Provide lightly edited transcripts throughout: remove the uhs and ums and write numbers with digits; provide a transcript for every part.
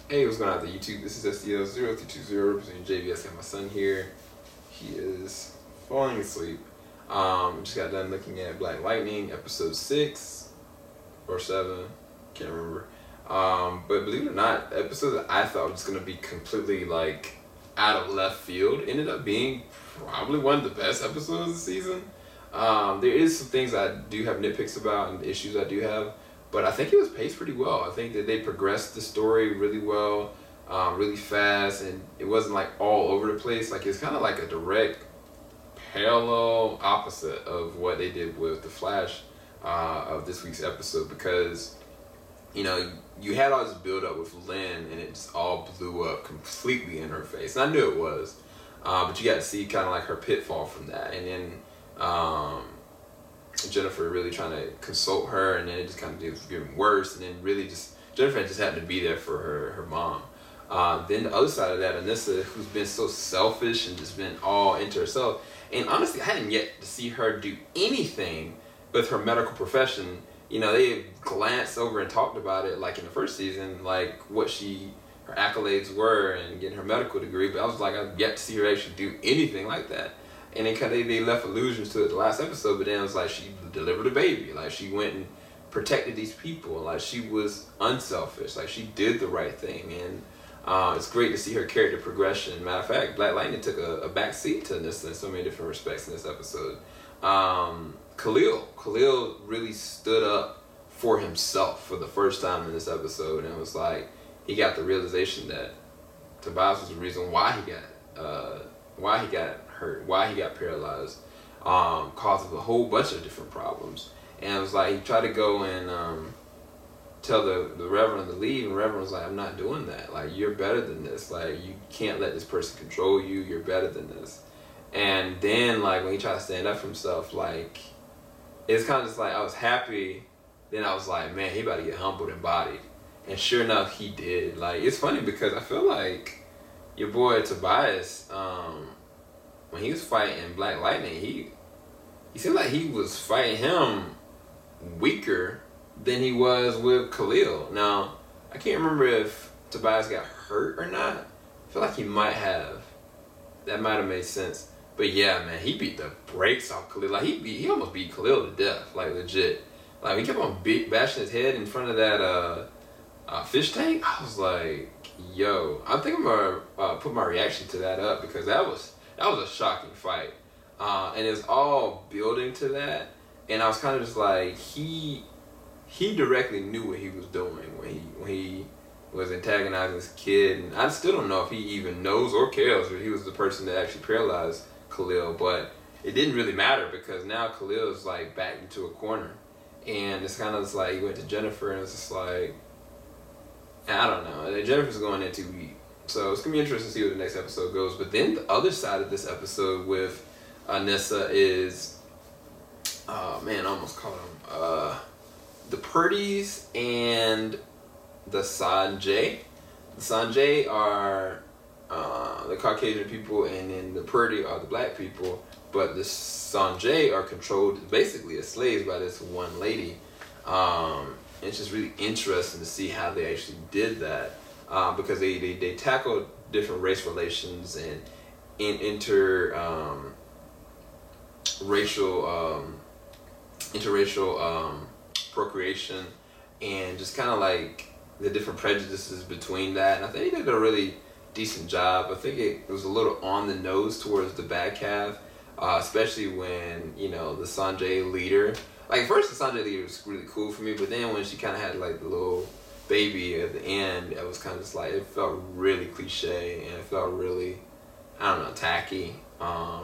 Hey, what's going on out there, YouTube? This is SDL0320 representing JBS. I have my son here. He is falling asleep. Just got done looking at Black Lightning, episode 6 or 7, can't remember. But believe it or not, the episode that I thought was going to be completely like out of left field ended up being probably one of the best episodes of the season. There is some things I do have nitpicks about and issues I do have. But I think it was paced pretty well. I think that they progressed the story really well, really fast, and it wasn't like all over the place. Like it's kind of like a direct parallel opposite of what they did with the Flash of this week's episode, because you know you had all this build up with Lynn and it just all blew up completely in her face. And I knew it was, but you got to see kind of like her pitfall from that, and then Jennifer really trying to consult her, and then it just kind of was getting worse, and then really just Jennifer just happened to be there for her mom. Then the other side of that, Anissa, who's been so selfish and just been all into herself, and honestly I hadn't yet to see her do anything with her medical profession. You know, they glanced over and talked about it like in the first season, like what her accolades were and getting her medical degree, but I was like, I've yet to see her actually do anything like that. And then they left allusions to it the last episode, but then it was like she delivered a baby. Like she went and protected these people. Like she was unselfish. Like she did the right thing. And it's great to see her character progression. Matter of fact, Black Lightning took a back seat to this in so many different respects in this episode. Khalil really stood up for himself for the first time in this episode. And it was like he got the realization that Tobias was the reason why he got hurt, why he got paralyzed, causes a whole bunch of different problems. And it was like he tried to go and tell the Reverend to leave, and the Reverend was like, I'm not doing that. Like, you're better than this. Like, you can't let this person control you. You're better than this. And then like when he tried to stand up for himself, like it's kind of just like I was happy. Then I was like, man, he about to get humbled and bodied. And sure enough, he did. Like, it's funny because I feel like your boy Tobias, when he was fighting Black Lightning, he seemed like he was fighting him weaker than he was with Khalil. Now, I can't remember if Tobias got hurt or not. I feel like he might have. That might have made sense. But yeah, man, he beat the brakes off Khalil. Like he almost beat Khalil to death. Like legit. Like he kept on bashing his head in front of that fish tank. I was like, yo, I think I'm gonna put my reaction to that up, because that was a shocking fight, and it's all building to that. And I was kind of just like, he directly knew what he was doing when he was antagonizing this kid. And I still don't know if he even knows or cares if he was the person that actually paralyzed Khalil, but it didn't really matter, because now Khalil is like backed into a corner, and it's kind of just like he went to Jennifer, and it's just like, I don't know. Jennifer's going in too weak. So it's going to be interesting to see where the next episode goes. But then the other side of this episode with Anissa is, man, I almost called them, the PERDIs and the Sanjay. The Sanjay are the Caucasian people, and then the PERDI are the black people. But the Sanjay are controlled basically as slaves by this one lady. It's just really interesting to see how they actually did that, because they tackled different race relations and interracial procreation, and just kind of like the different prejudices between that. And I think they did a really decent job. I think it was a little on the nose towards the bad calf, especially when, you know, the Sanjay leader. Like, first the Sanjay leader was really cool for me, but then when she kind of had like the little baby at the end, it was kind of just like, it felt really cliche, and it felt really, I don't know, tacky.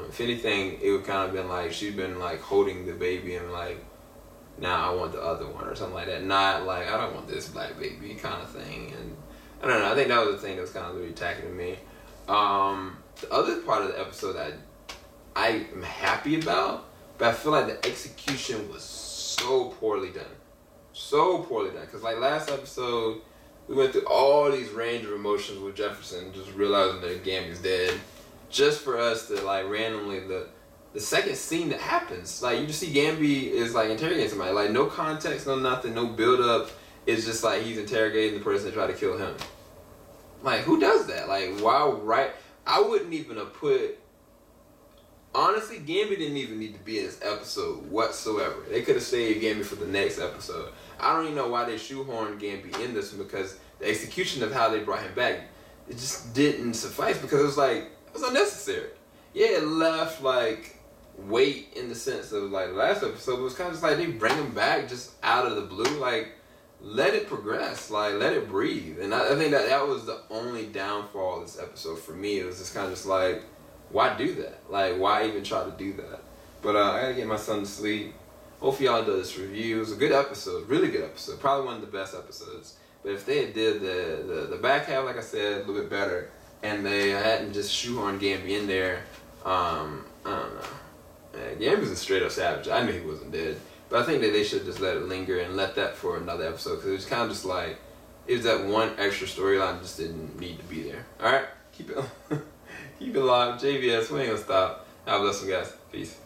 If anything, it would kind of been like she'd been like holding the baby and like, nah, I want the other one or something like that. Not like, I don't want this black baby kind of thing. And I don't know, I think that was the thing that was kind of really tacky to me. The other part of the episode that I am happy about, but I feel like the execution was so poorly done. So poorly done. Because like last episode, we went through all these range of emotions with Jefferson, just realizing that Gambi's dead. Just for us to like randomly, the second scene that happens, like you just see Gambi is like interrogating somebody. Like no context, no nothing, no build up. It's just like he's interrogating the person that tried to kill him. Like, who does that? Like, why right? I wouldn't even have put. Honestly, Gambit didn't even need to be in this episode whatsoever. They could have saved Gambit for the next episode. I don't even know why they shoehorned Gambit in this one, because the execution of how they brought him back, it just didn't suffice, because it was unnecessary. Yeah, it left like weight in the sense of like the last episode, but it was kind of just like they bring him back just out of the blue. Like, let it progress, like let it breathe. And I think that was the only downfall of this episode for me. It was just kind of just like, why do that? Like, why even try to do that? But I gotta get my son to sleep. Hopefully y'all enjoyed this review. It was a good episode, really good episode. Probably one of the best episodes. But if they had did the back half, like I said, a little bit better, and they hadn't just shoehorned Gambi in there, I don't know. Gambi's a straight up savage. I knew he wasn't dead. But I think that they should just let it linger and let that for another episode, because it was kind of just like, it was that one extra storyline that just didn't need to be there. Alright? Keep it Keep it locked. JVS, we ain't gonna stop. God bless you guys. Peace.